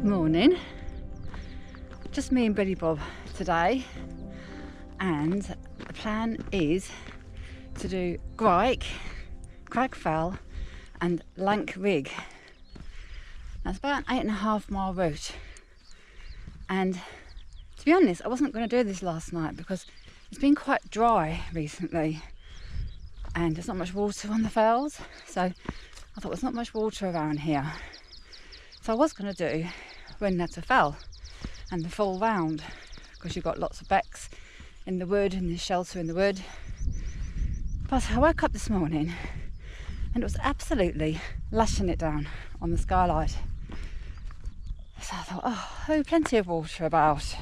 Morning, just me and Billy Bob today, and the plan is to do Grike, Crag Fell and Lankrigg. That's about an 8.5 mile route, and to be honest I wasn't going to do this last night because it's been quite dry recently and there's not much water on the fells, so I thought there's not much water around here, so I was going to do Wainrights Fell and the full round because you've got lots of becks in the wood and there's shelter in the wood. But I woke up this morning and it was absolutely lashing it down on the skylight, so I thought, oh, plenty of water about.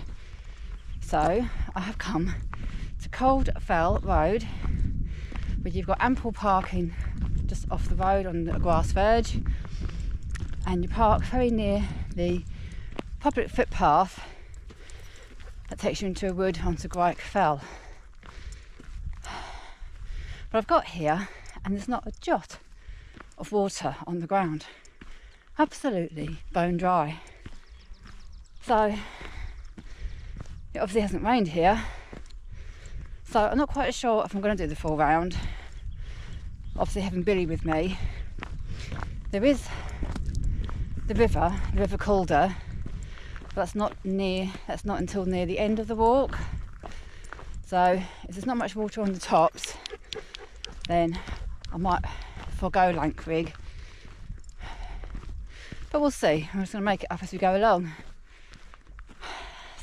So I have come to Calder Fell road, where you've got ample parking just off the road on the grass verge, and you park very near the public footpath that takes you into a wood onto Crag Fell. But I've got here and there's not a jot of water on the ground, absolutely bone dry. So it obviously hasn't rained here, so I'm not quite sure if I'm going to do the full round. Obviously having Billy with me, there is the river Calder, but that's not until near the end of the walk. So if there's not much water on the tops, then I might forego Lankrigg, but we'll see. I'm just going to make it up as we go along.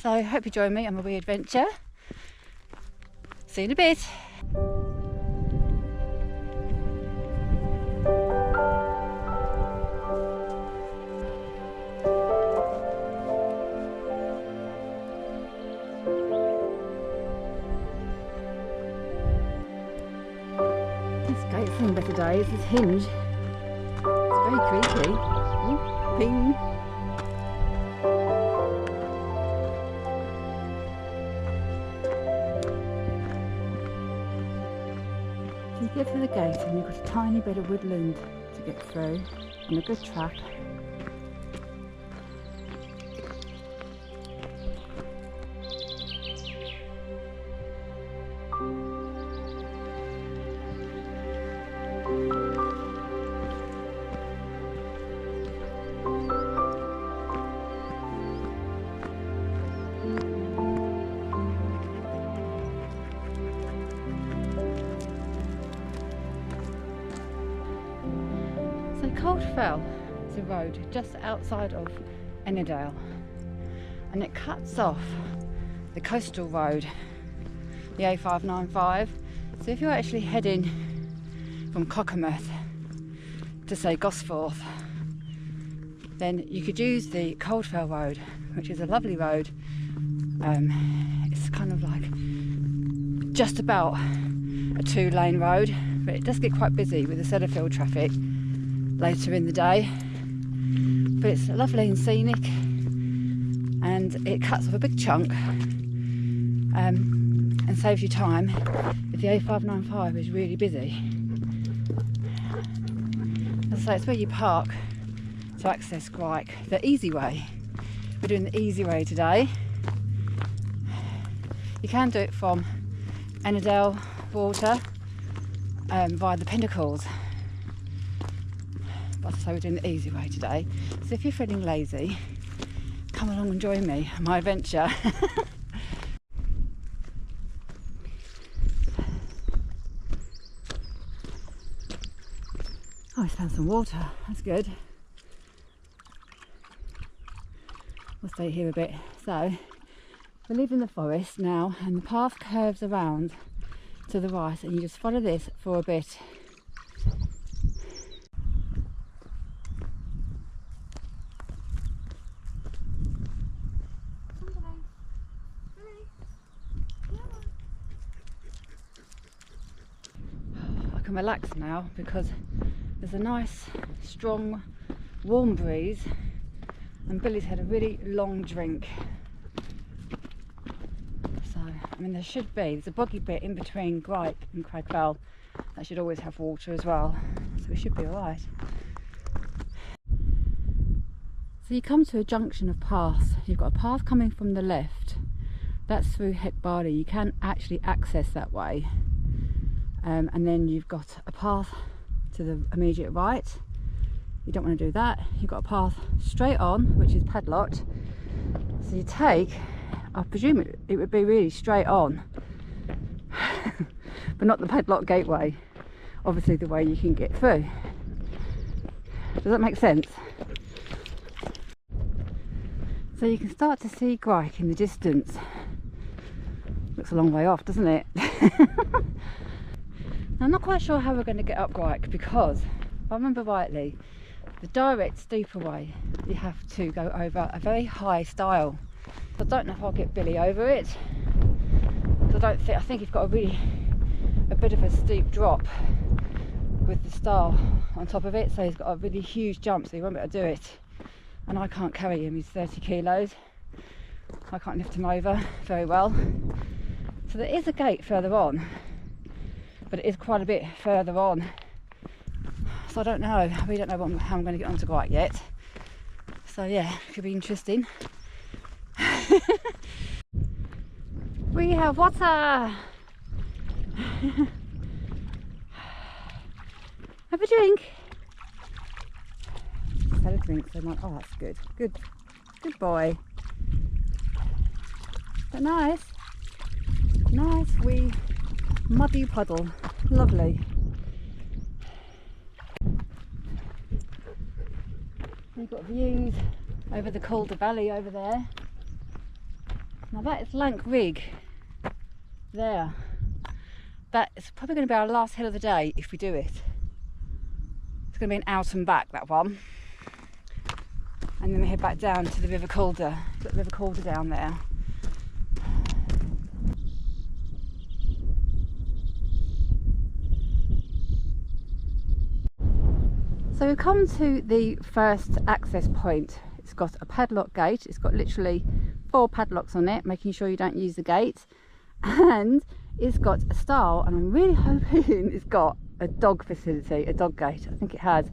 So I hope you join me on my wee adventure. See you in a bit. Seen better days. This hinge, it's very creaky. Ooh, ping. So you get to the gate and you've got a tiny bit of woodland to get through and a good track. Calder Fell is a road just outside of Ennerdale, and it cuts off the coastal road, the A595. So if you're actually heading from Cockermouth to say Gosforth, then you could use the Calder Fell road, which is a lovely road. It's kind of like just about a 2-lane road, but it does get quite busy with the Sellafield traffic later in the day, but it's lovely and scenic, and it cuts off a big chunk and saves you time if the A595 is really busy. As I say, it's where you park to access Grike the easy way. We're doing the easy way today. You can do it from Ennerdale Water via the Pinnacles. So we're doing the easy way today. So if you're feeling lazy, come along and join me on my adventure. Oh, I found some water. That's good. We'll stay here a bit. So we're leaving the forest now, and the path curves around to the right, and you just follow this for a bit. relaxed now because there's a nice, strong, warm breeze, and Billy's had a really long drink. So, I mean, there's a boggy bit in between Grike and Crag Fell that should always have water as well, so we should be alright. So you come to a junction of paths. You've got a path coming from the left, that's through Barley. You can actually access that way, and then you've got a path to the immediate right. You don't want to do that. You've got a path straight on, which is padlocked, so you take, I presume it would be really straight on but not the padlock gateway, obviously the way you can get through. Does that make sense? So you can start to see Grike in the distance. Looks a long way off, doesn't it? I'm not quite sure how we're going to get up Grike, because if I remember rightly, the direct steeper way you have to go over a very high stile. I don't know if I'll get Billy over it. I think he's got a bit of a steep drop with the stile on top of it, so he's got a really huge jump, so he won't be able to do it. And I can't carry him, he's 30 kilos. I can't lift him over very well. So there is a gate further on, but it is quite a bit further on. So I don't know, we don't know how I'm going to get onto Grike yet. So yeah, it could be interesting. We have water! Have a drink. Just had a drink, so I'm like, oh, that's good. Good boy. But nice. Nice wee muddy puddle. Lovely. We've got views over the Calder Valley over there. Now that is Lankrigg. There. That is probably going to be our last hill of the day if we do it. It's going to be an out and back, that one. And then we head back down to the River Calder. Got the River Calder down there. So we've come to the first access point. It's got a padlock gate. It's got literally 4 padlocks on it, making sure you don't use the gate. And it's got a stile, and I'm really hoping it's got a dog facility, a dog gate. I think it has.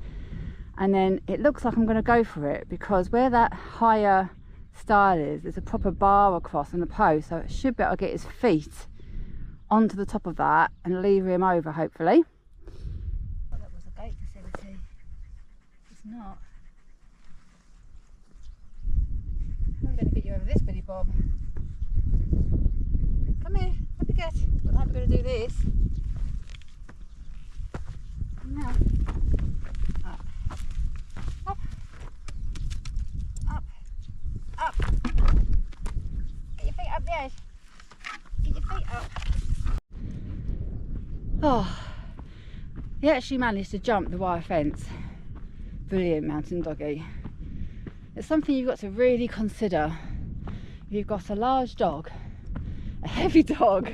And then it looks like I'm going to go for it, because where that higher stile is, there's a proper bar across and a post, so it should be able to get his feet onto the top of that and lever him over, hopefully. I thought that was a gate facility. It's not. I'm going to get you over this, Billy Bob. Come here, have a get. How are we going to do this? Now. Up. Up. Up. Up. Get your feet up the edge. Get your feet up. Oh, he actually managed to jump the wire fence. Brilliant mountain doggy. It's something you've got to really consider. If you've got a large dog, a heavy dog,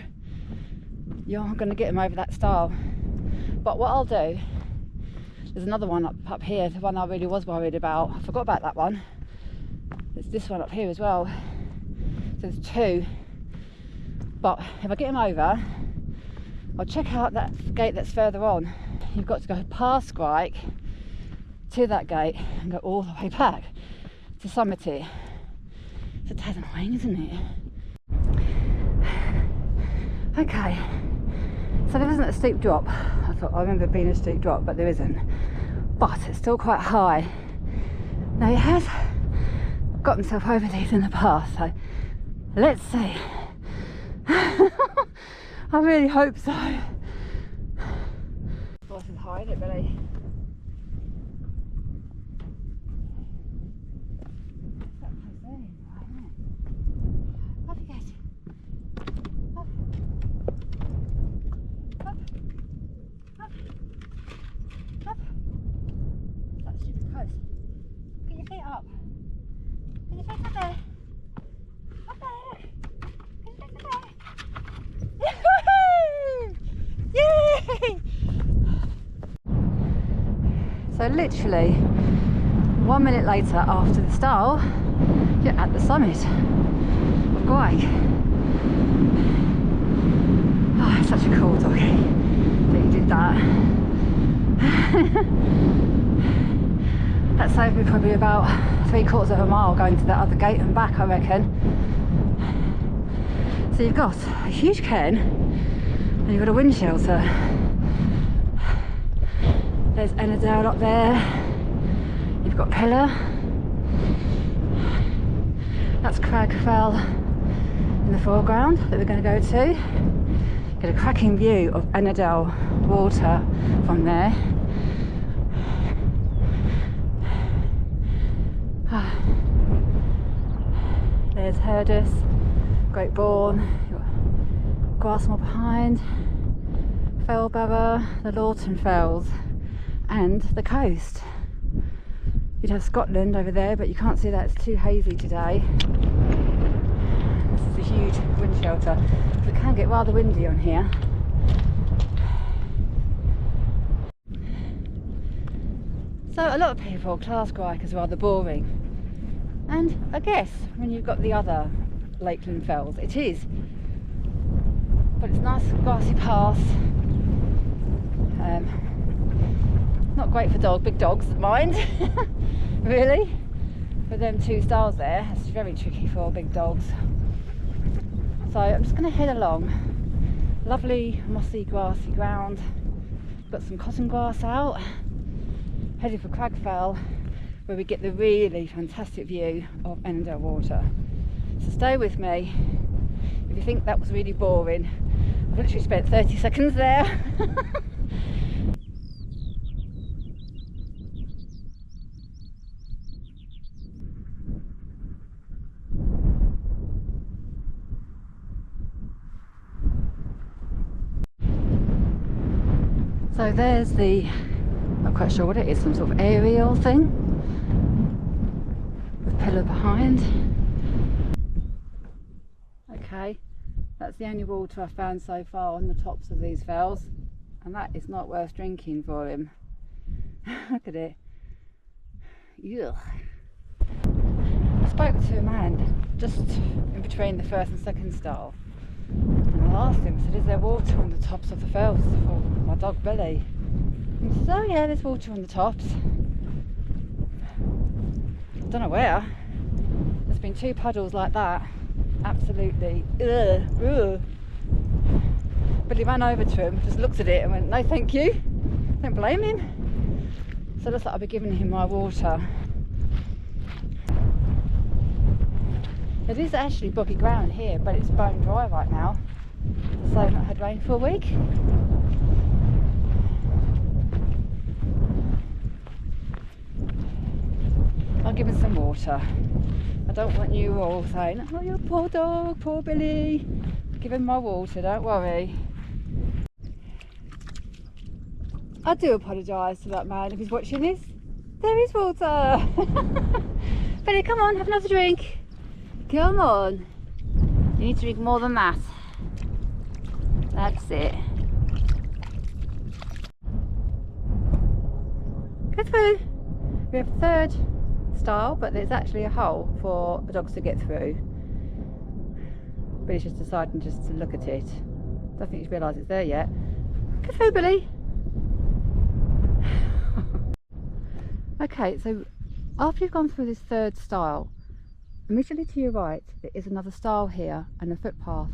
you're going to get him over that stile. But what I'll do, there's another one up here, the one I really was worried about. I forgot about that one. There's this one up here as well. So there's 2. But if I get him over, I'll check out that gate that's further on. You've got to go past Grike to that gate and go all the way back to summit it. It's a tad annoying, isn't it? Okay, so there isn't a steep drop. I remember it being a steep drop, but there isn't. But it's still quite high. Now he has got himself over these in the past, so let's see. I really hope so. Voice is high, isn't it, Billy? So literally 1 minute later after the stile, you're at the summit of Grike. Oh, it's such a cool doggy that you did that. That saved me probably about 3/4 of a mile going to that other gate and back, I reckon. So you've got a huge cairn and you've got a wind shelter. There's Ennerdale up there. You've got Pillar. That's Crag Fell in the foreground that we're going to go to. Get a cracking view of Ennerdale Water from there. There's Herdus, Great Bourne, Grassmore behind, Fellbarrow, the Lawton Fells, and the coast. You'd have Scotland over there, but you can't see that, it's too hazy today. This is a huge wind shelter. It can get rather windy on here. So a lot of people class Grike as rather boring. And I guess when you've got the other Lakeland Fells, it is. But it's nice grassy paths. Not great for big dogs, mind, really. But them two stiles there, it's very tricky for big dogs. So I'm just going to head along. Lovely mossy grassy ground. Got some cotton grass out. Heading for Crag Fell, where we get the really fantastic view of Ennerdale Water. So stay with me. If you think that was really boring, I've literally spent 30 seconds there. So there's the, not quite sure what it is, some sort of aerial thing with Pillar behind. Okay, that's the only water I've found so far on the tops of these fells, and that is not worth drinking for him. Look at it. Ugh. I spoke to a man just in between the first and second stile, and I asked him, I said, is there water on the tops of the fells for my dog Billy? And he says, oh yeah, there's water on the tops. I don't know where. There's been 2 puddles like that. Absolutely. Ugh. Billy ran over to him, just looked at it and went, no thank you. Don't blame him. So it looks like I'll be giving him my water. It is actually boggy ground here, but it's bone dry right now. So I've not had rain for a week. I'll give him some water. I don't want you all saying, oh, you poor dog, poor Billy. Give him my water, don't worry. I do apologise to that man if he's watching this. There is water. Billy, come on, have another drink. Come on. You need to drink more than that. That's it. Go through. We have a third stile, but there's actually a hole for the dogs to get through. Billy's just deciding just to look at it. Don't think he's realised it's there yet. Go through, Billy. Okay, so after you've gone through this third stile, immediately to your right there is another stile here and a footpath.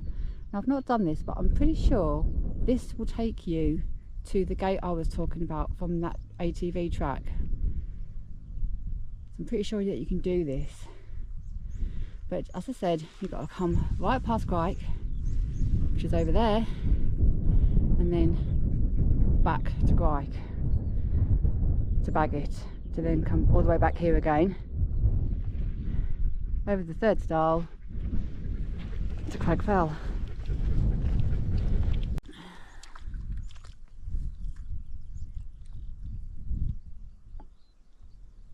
Now I've not done this, but I'm pretty sure this will take you to the gate I was talking about from that ATV track. So I'm pretty sure that you can do this, but as I said, you've got to come right past Grike, which is over there, and then back to Grike to bag it, to then come all the way back here again over the third stile to Crag Fell.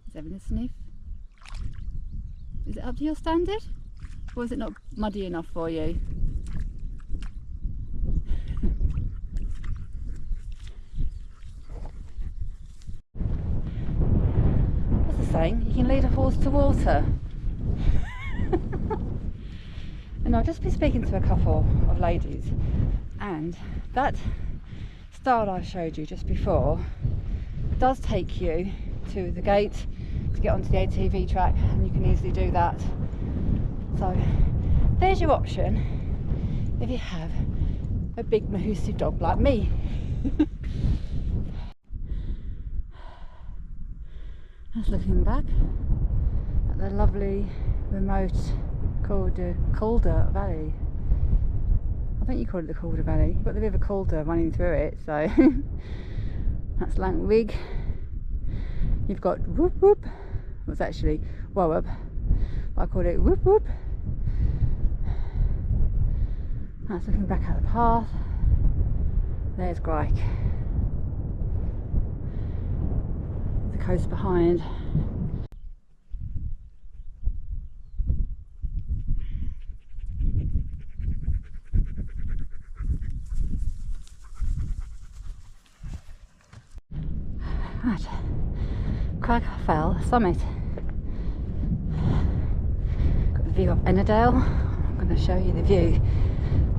Is having a sniff? Is it up to your standard? Or is it not muddy enough for you? saying you can lead a horse to water. And I've just been speaking to a couple of ladies, and that stile I showed you just before does take you to the gate to get onto the ATV track, and you can easily do that. So there's your option if you have a big mahoosive dog like me. Just looking back at the lovely remote Calder Valley. I think you call it the Calder Valley. You've got the river Calder running through it, so that's Lankrigg. You've got Whoap. Well, it's actually Whoap, but I call it Whoap. That's looking back at the path. There's Grike. The coast behind. Right, Crag Fell summit. Got the view of Ennerdale. I'm going to show you the view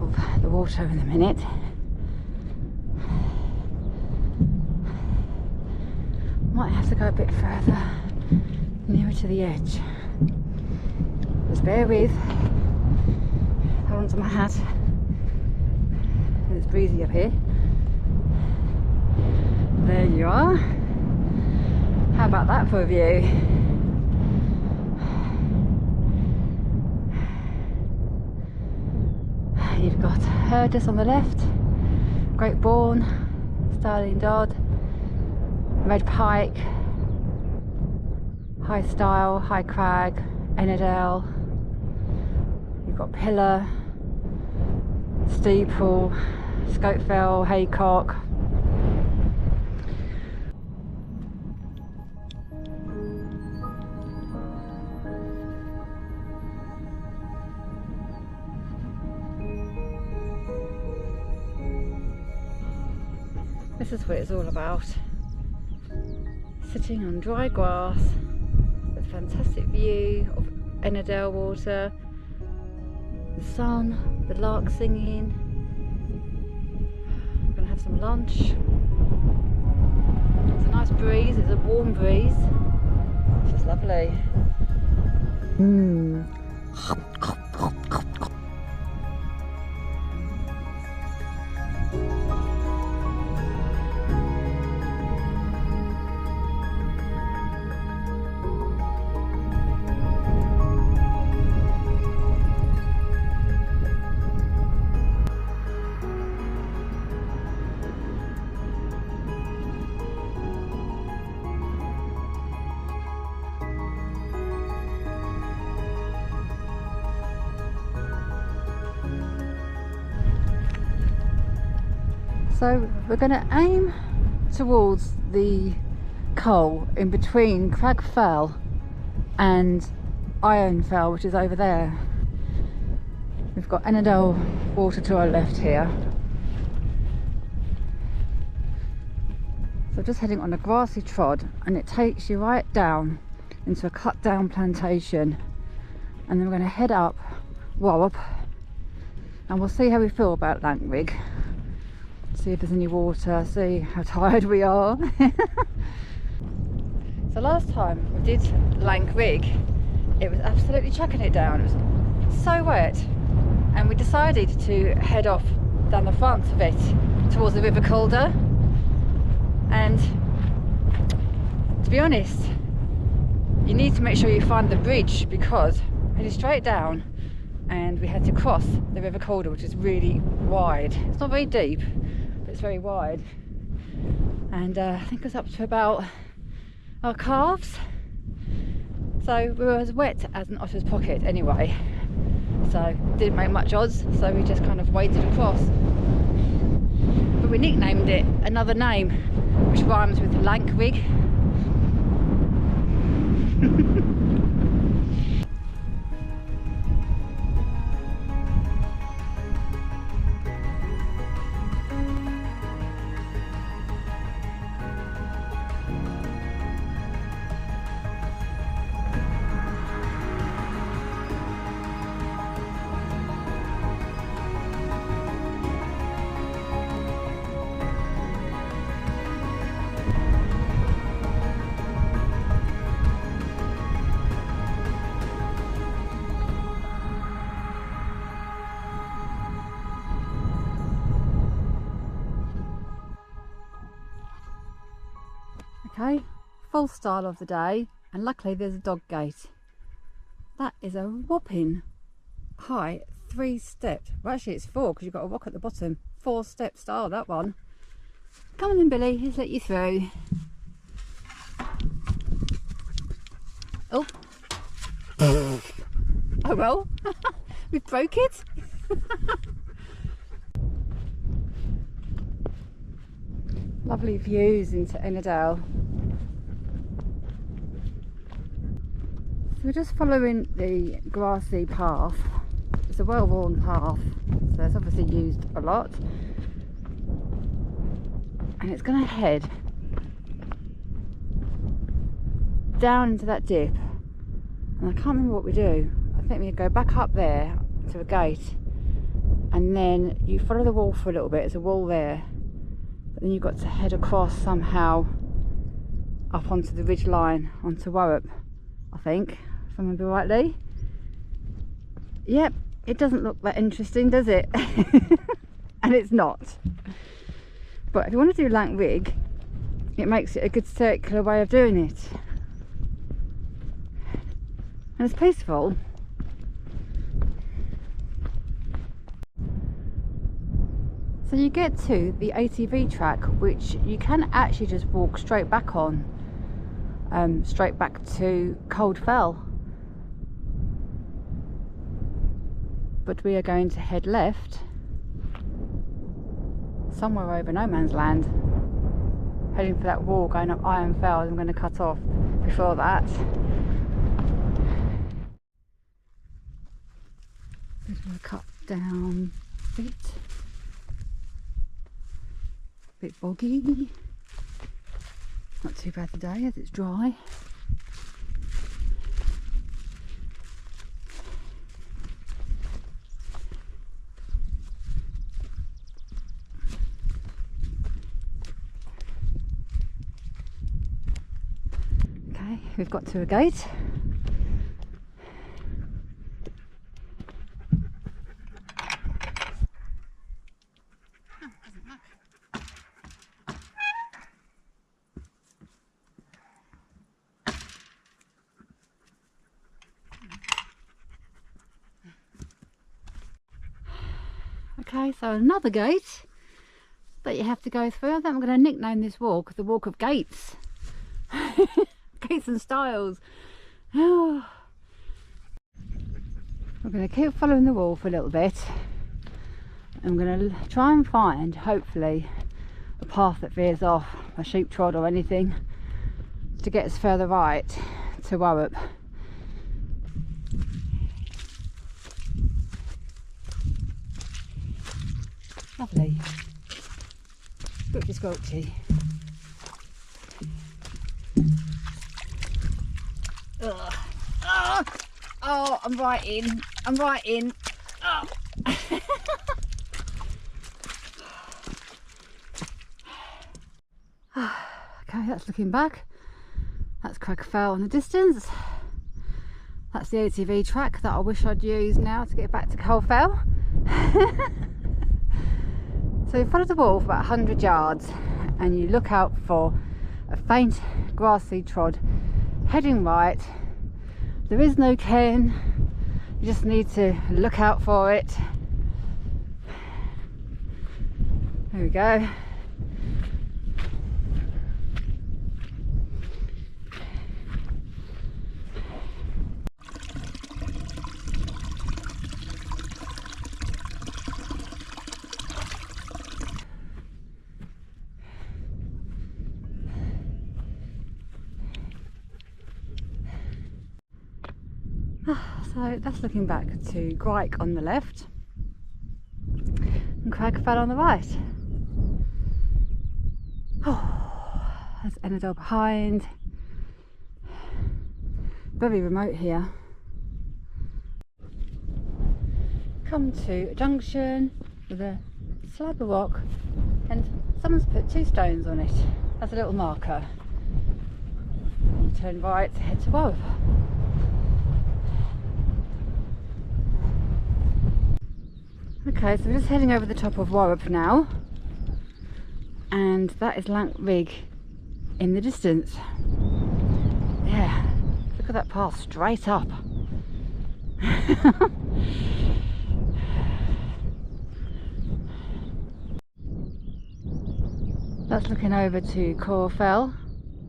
of the water in a minute. Might have to go a bit further, nearer to the edge. Just bear with. Hold on to my hat. It's breezy up here. There you are. How about that for a view? You've got herders on the left, Great Bourne, Starling Dodd, Red Pike, High Stile, High Crag, Ennerdale. You've got Pillar, Steeple, Crag Fell, Haycock. This is what it's all about. Sitting on dry grass with a fantastic view of Ennerdale Water, the sun, the lark singing. We're going to have some lunch. It's a nice breeze, it's a warm breeze. It's just lovely. So we're going to aim towards the coal in between Crag Fell and Fell, which is over there. We've got Ennerdale Water to our left here. So just heading on a grassy trod, and it takes you right down into a cut down plantation, and then we're going to head up Whoap, and we'll see how we feel about Lankrigg. See if there's any water, see how tired we are. So last time we did Lankrigg, it was absolutely chucking it down. It was so wet, and we decided to head off down the front of it towards the river Calder. And to be honest, you need to make sure you find the bridge, because headed straight down and we had to cross the river Calder, which is really wide. It's not very deep, but it's very wide, and I think it was up to about our calves. So we were as wet as an otter's pocket anyway, so didn't make much odds, so we just kind of waded across. But we nicknamed it another name which rhymes with Lankrigg. Okay, full style of the day, and luckily there's a dog gate. That is a whopping high 3 steps. Well, actually it's 4 because you've got a rock at the bottom. 4-step style, that one. Come on in, Billy, let's let you through. Oh. Oh well, we broke it. Lovely views into Ennerdale. So we're just following the grassy path. It's a well-worn path, so it's obviously used a lot. And it's going to head down into that dip. And I can't remember what we do. I think we go back up there to a gate, and then you follow the wall for a little bit. There's a wall there, but then you've got to head across somehow up onto the ridge line onto Whoap, I think, if I remember rightly. Yep, it doesn't look that interesting, does it? And it's not. But if you want to do Lankrigg, it makes it a good circular way of doing it. And it's peaceful. So you get to the ATV track, which you can actually just walk straight back on, straight back to Calder Valley. But we are going to head left, somewhere over no man's land, heading for that wall going up Iron Fell. I'm going to cut off before that. Bit of a cut down bit. Bit boggy. Not too bad today as it's dry. Okay, we've got to a gate. Okay, so another gate that you have to go through. I think I'm going to nickname this walk the Walk of Gates. Gates and stiles. Oh. I'm going to keep following the wall for a little bit. I'm going to try and find, hopefully, a path that veers off a sheep trod or anything to get us further right to Whoap. Lovely. Squelchy squelchy. Ugh. Oh, I'm right in. I'm right in. Oh. Okay, that's looking back. That's Crag Fell in the distance. That's the ATV track that I wish I'd used now to get back to Calder Valley. So you follow the wall for about 100 yards and you look out for a faint grassy trod heading right. There is no cairn, you just need to look out for it. There we go. So that's looking back to Grike on the left and Crag Fell on the right. Oh, there's Ennerdale behind. Very remote here. Come to a junction with a slab of rock and someone's put 2 stones on it as a little marker. And you turn right to head to Whoap. Okay, so we're just heading over the top of Whoap now, and that is Lankrigg in the distance. Yeah, look at that path straight up. That's looking over to Calder Fell,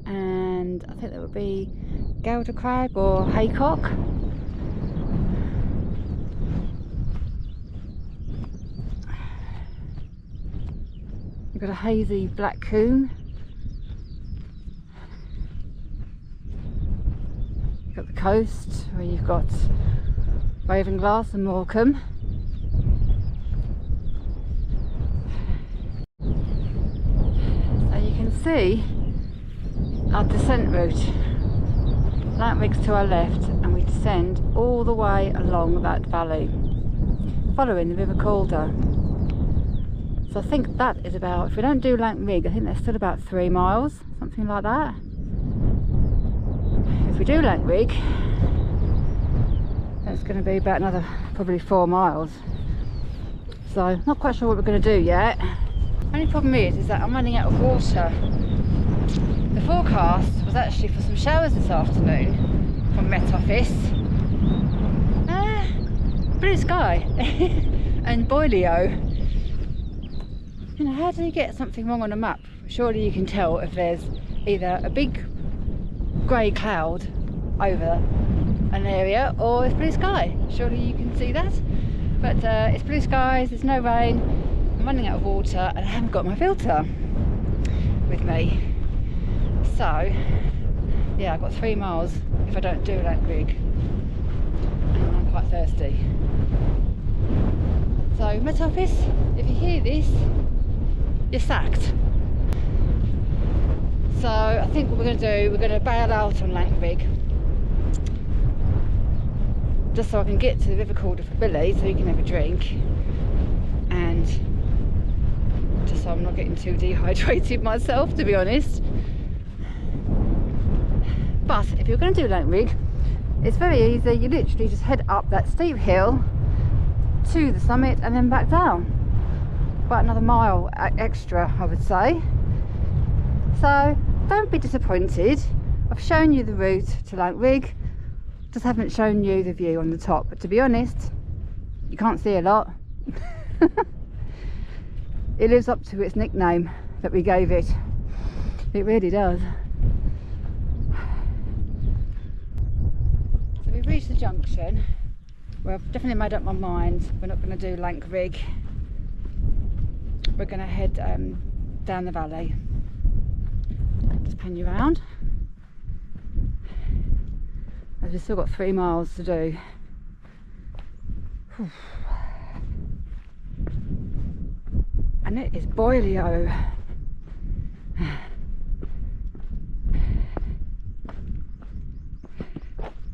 and I think that would be Calder Crag or Haycock. You've got a hazy black coombe. You've got the coast where you've got Ravenglass and Morecambe. So you can see our descent route. Lankrig's to our left, and we descend all the way along that valley, following the River Calder. So I think that is about, if we don't do Lankrigg, I think that's still about 3 miles, something like that. If we do Lankrigg, that's going to be about another probably 4 miles. So not quite sure what we're going to do yet. Only problem is that I'm running out of water. The forecast was actually for some showers this afternoon from Met Office. Blue sky and boilio. You know, how do you get something wrong on a map? Surely you can tell if there's either a big grey cloud over an area or it's blue sky. Surely you can see that. But it's blue skies, there's no rain, I'm running out of water, and I haven't got my filter with me. So, yeah, I've got 3 miles if I don't do Lankrigg, and I'm quite thirsty. So, Met Office, if you hear this, you're sacked. So I think what we're going to do, we're going to bail out on Lankrigg, just so I can get to the River Calder for Billy so he can have a drink, and just so I'm not getting too dehydrated myself, to be honest. But if you're going to do Lankrigg, it's very easy. You literally just head up that steep hill to the summit and then back down. About another mile extra, I would say. So don't be disappointed. I've shown you the route to Lankrigg, just haven't shown you the view on the top. But to be honest, you can't see a lot. It lives up to its nickname that we gave it. It really does. So we've reached the junction where I've definitely made up my mind. We're not going to do Lankrigg. We're going to head down the valley. Just pan you around, as we've still got 3 miles to do. Whew. And it is boilio.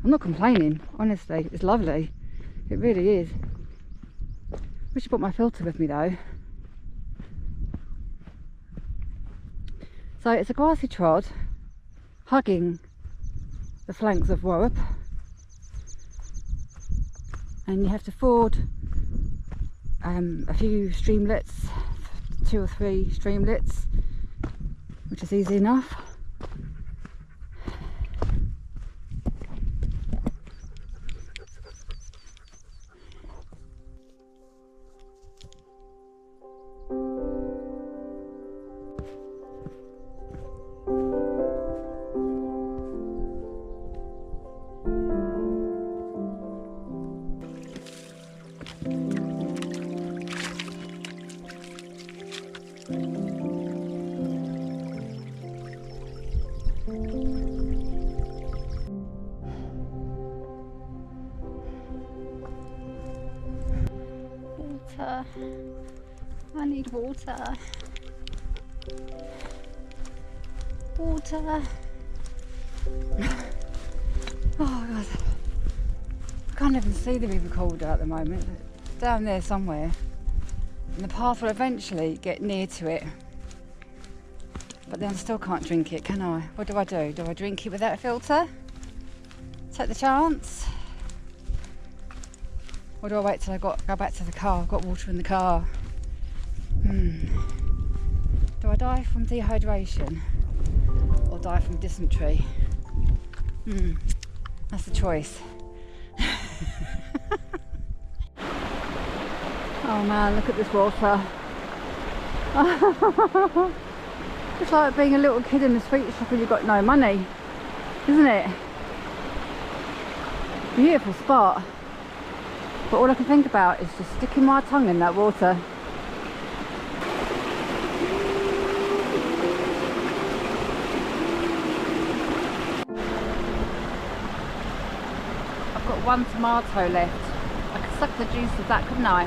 I'm not complaining, honestly, it's lovely. It really is. Wish I brought my filter with me though. So it's a grassy trot hugging the flanks of Whoap, and you have to ford a few streamlets, 2 or 3 streamlets, which is easy enough. Water. I need water. Water. Oh God. I can't even see the River Calder at the moment. It's down there somewhere. And the path will eventually get near to it. But then I still can't drink it, can I? What do I do? Do I drink it without a filter? Take the chance? Or do I wait till I go back to the car? I've got water in the car. Do I die from dehydration? die from dysentery. That's the choice. Oh man, look at this water. It's like being a little kid in the sweet shop when you've got no money, isn't it? Beautiful spot. But all I can think about is just sticking my tongue in that water. I've got one tomato left. I could suck the juice of that, couldn't I?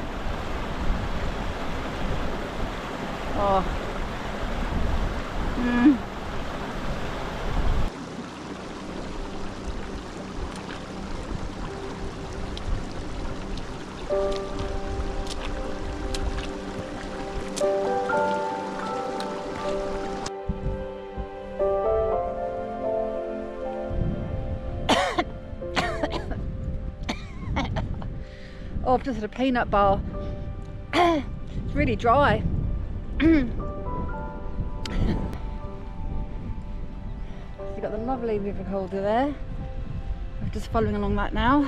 Oh. Oh, I've just had a peanut bar. It's really dry. You've got the lovely river Calder there. I'm just following along that now.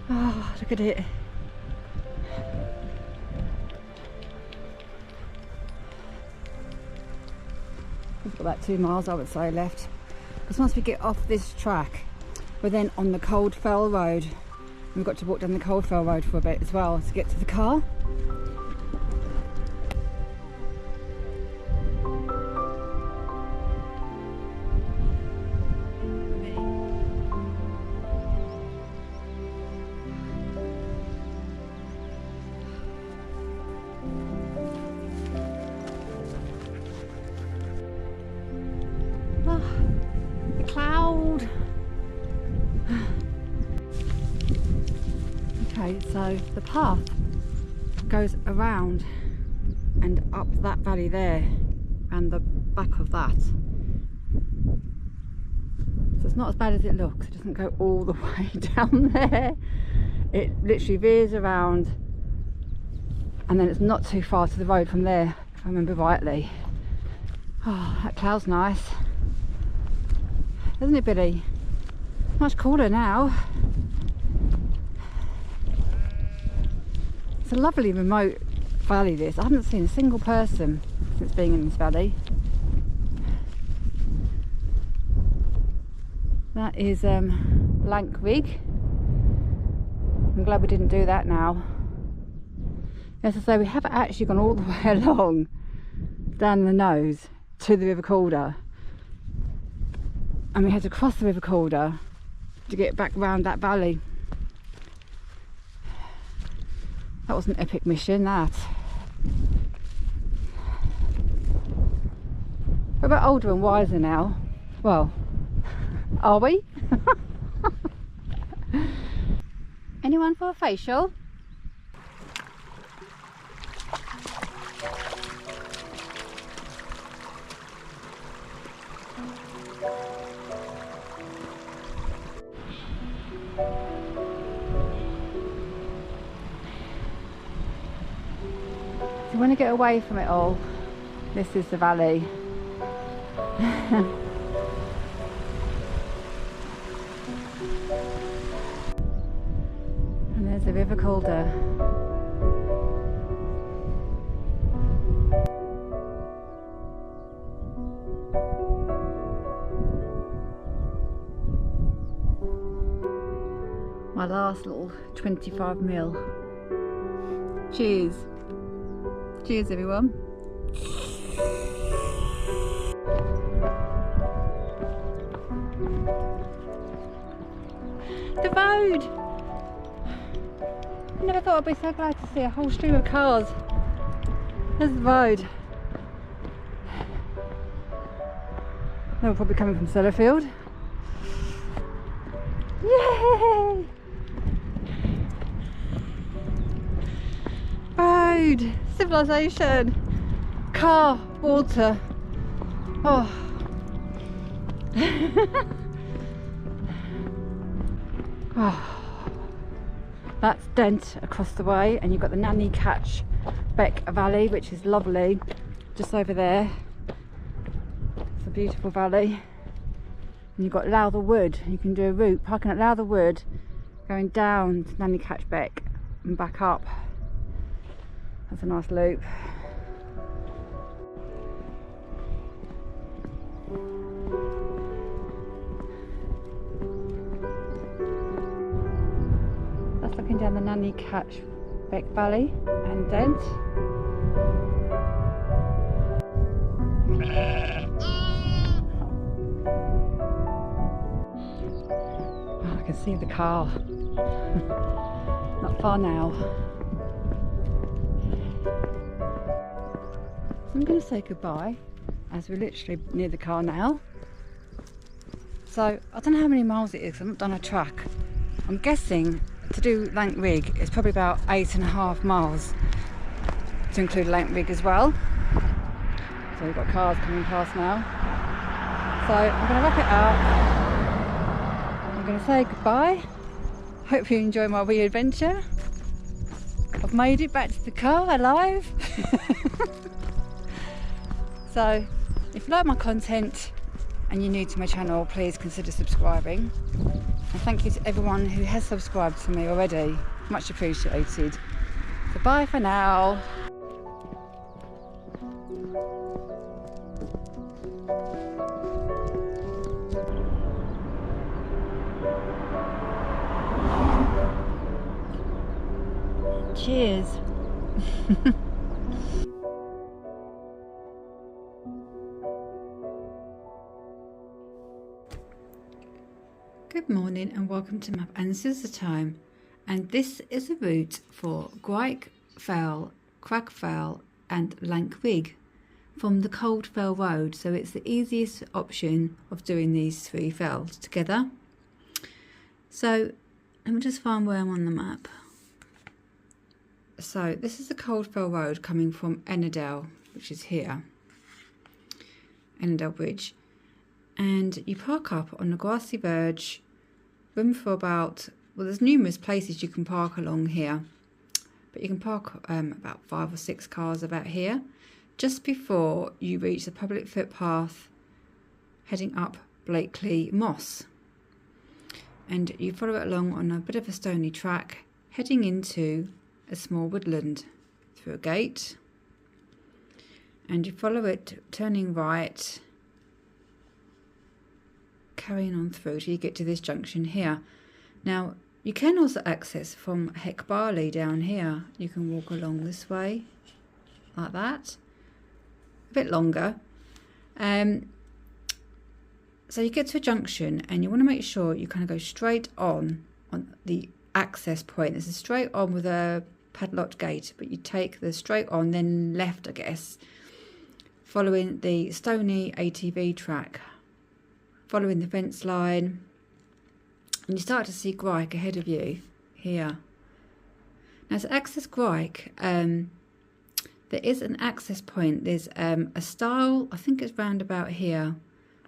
Oh, look at it. We've got about 2 miles, I would say, left. Because once we get off this track, we're then on the Crag Fell road. And we've got to walk down the Crag Fell road for a bit as well to get to the car. Cloud. Okay, so the path goes around and up that valley there and the back of that. So it's not as bad as it looks. It doesn't go all the way down there. It literally veers around and then it's not too far to the road from there, if I remember rightly. Oh, that cloud's nice. Isn't it, Billy? Much cooler now. It's a lovely remote valley this. I haven't seen a single person since being in this valley. That is Lankrigg. I'm glad we didn't do that now. As I say, we haven't actually gone all the way along down the nose to the river Calder. And we had to cross the river Calder to get back round that valley. That was an epic mission, that. We're a bit older and wiser now. Well, are we? Anyone for a facial? So when I get away from it all, this is the valley. And there's the river Calder. My last little 25 ml. Cheers. Cheers, everyone. The road! I never thought I'd be so glad to see a whole stream of cars. There's the road. They were probably coming from Sellafield. Yay! Road, civilization, car, water. Oh. Oh. That's Dent across the way, and you've got the Nanny Catch Beck Valley, which is lovely, just over there. It's a beautiful valley. And you've got Lowther Wood. You can do a route parking at Lowther Wood, going down to Lankrigg Beck and back up. That's a nice loop. That's looking down the Lankrigg Beck Valley and Dent. Oh, I can see the car. Not far now. So I'm going to say goodbye as we're literally near the car now. So I don't know how many miles it is, I've not done a track. I'm guessing to do Lankrigg it's probably about 8.5 miles to include Lankrigg as well. So we've got cars coming past now. So I'm going to wrap it up. I'm going to say goodbye. Hope you enjoy my wee adventure. I've made it back to the car alive. So if you like my content and you're new to my channel, please consider subscribing. And thank you to everyone who has subscribed to me already. Much appreciated. So bye for now. Cheers. Good morning and welcome to Map and Scissor Time, and this is a route for Crag Fell, Crag Fell and Lankrigg from the Calder Valley road, so it's the easiest option of doing these three fells together. So let me just find where I'm on the map. So this is the Calder Valley road coming from Ennerdale, which is here, Ennerdale Bridge, and you park up on the grassy verge. Room for about, well, there's numerous places you can park along here, but you can park about 5 or 6 cars about here, just before you reach the public footpath heading up Blakely Moss. And you follow it along on a bit of a stony track, heading into a small woodland through a gate, and you follow it turning right, carrying on through till you get to this junction here. Now you can also access from Heck Barley down here. You can walk along this way like that, a bit longer. So you get to a junction and you want to make sure you kind of go straight on the access point. This is straight on with a padlocked gate, but you take the straight on, then left, I guess, following the stony ATV track, following the fence line, and you start to see Grike ahead of you here. Now to access Grike, there is an access point. There's a stile, I think it's round about here,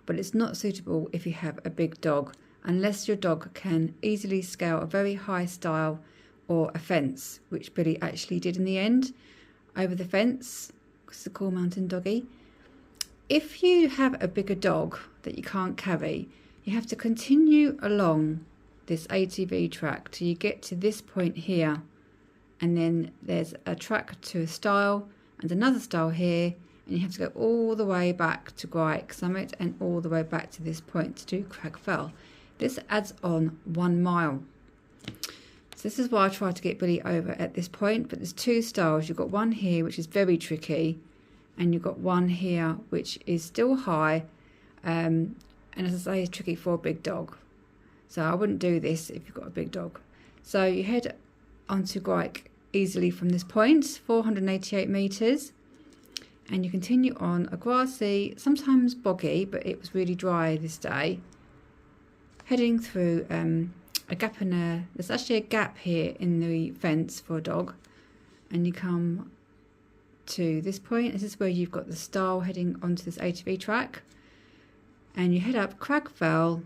but it's not suitable if you have a big dog, unless your dog can easily scale a very high stile or a fence, which Billy actually did in the end, over the fence, because it's a cool mountain doggy. If you have a bigger dog that you can't carry, you have to continue along this ATV track till you get to this point here, and then there's a track to a stile and another stile here, and you have to go all the way back to Grike Summit and all the way back to this point to do Crag Fell. This adds on 1 mile. So this is why I tried to get Billy over at this point, but there's 2 stiles. You've got one here which is very tricky, and you've got one here which is still high, and as I say, it's tricky for a big dog. So I wouldn't do this if you've got a big dog. So you head onto Grike easily from this point, 488 metres, and you continue on a grassy, sometimes boggy, but it was really dry this day, heading through a gap in there. There's actually a gap here in the fence for a dog, and you come to this point. This is where you've got the stile heading onto this ATV track, and you head up Crag Fell,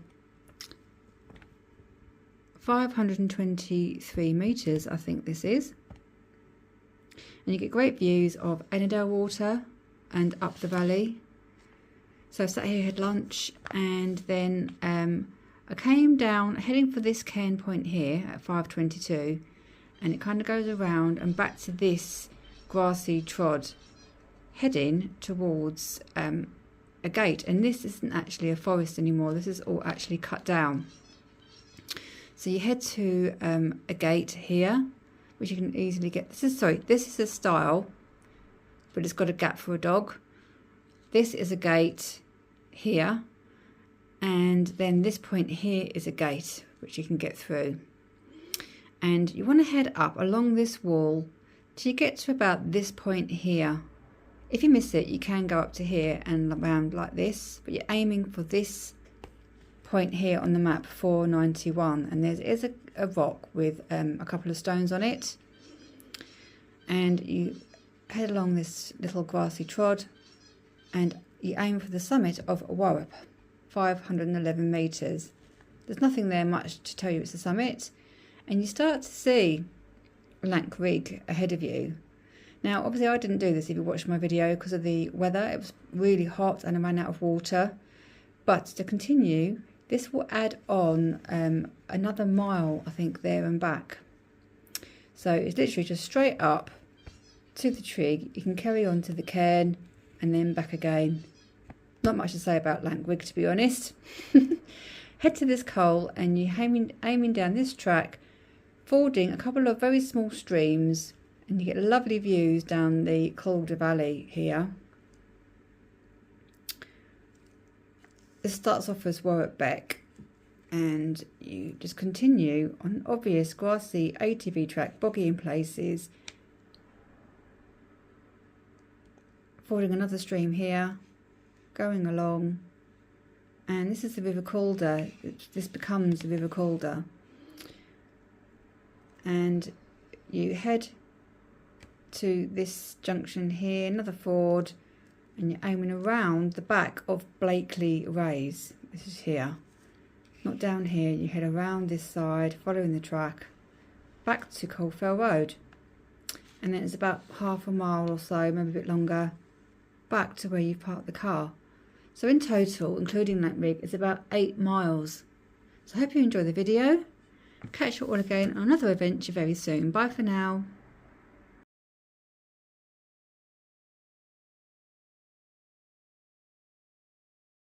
523 metres I think this is, and you get great views of Ennerdale Water and up the valley. So I sat here, had lunch, and then I came down heading for this cairn point here at 5:22, and it kind of goes around and back to this grassy trod, heading towards a gate. And this isn't actually a forest anymore, this is all actually cut down. So you head to a gate here, which you can easily get. This is a stile, but it's got a gap for a dog. This is a gate here, and then this point here is a gate which you can get through. And you want to head up along this wall till you get to about this point here. If you miss it, you can go up to here and around like this, but you're aiming for this point here on the map, 491, and there is a rock with a couple of stones on it, and you head along this little grassy trod and you aim for the summit of Whoap, 511 metres. There's nothing there much to tell you it's the summit, and you start to see Lankrigg ahead of you. Now obviously I didn't do this if you watched my video because of the weather. It was really hot and I ran out of water, but to continue, this will add on another mile, I think, there and back. So it's literally just straight up to the trig. You can carry on to the cairn and then back again. Not much to say about Lankrigg, to be honest. Head to this coal and you're aiming down this track, fording a couple of very small streams, and you get lovely views down the Calder Valley here. This starts off as Whoap Beck, and you just continue on an obvious grassy ATV track, boggy in places, fording another stream here, going along, and this is the River Calder. This becomes the River Calder, and you head to this junction here, another ford, and you're aiming around the back of Blakely Raise. This is here, not down here. You head around this side, following the track, back to Crag Fell Road, and then it's about half a mile or so, maybe a bit longer, back to where you parked the car. So in total, including Lankrigg, it's about 8 miles. So I hope you enjoy the video. Catch you all again on another adventure very soon. Bye for now.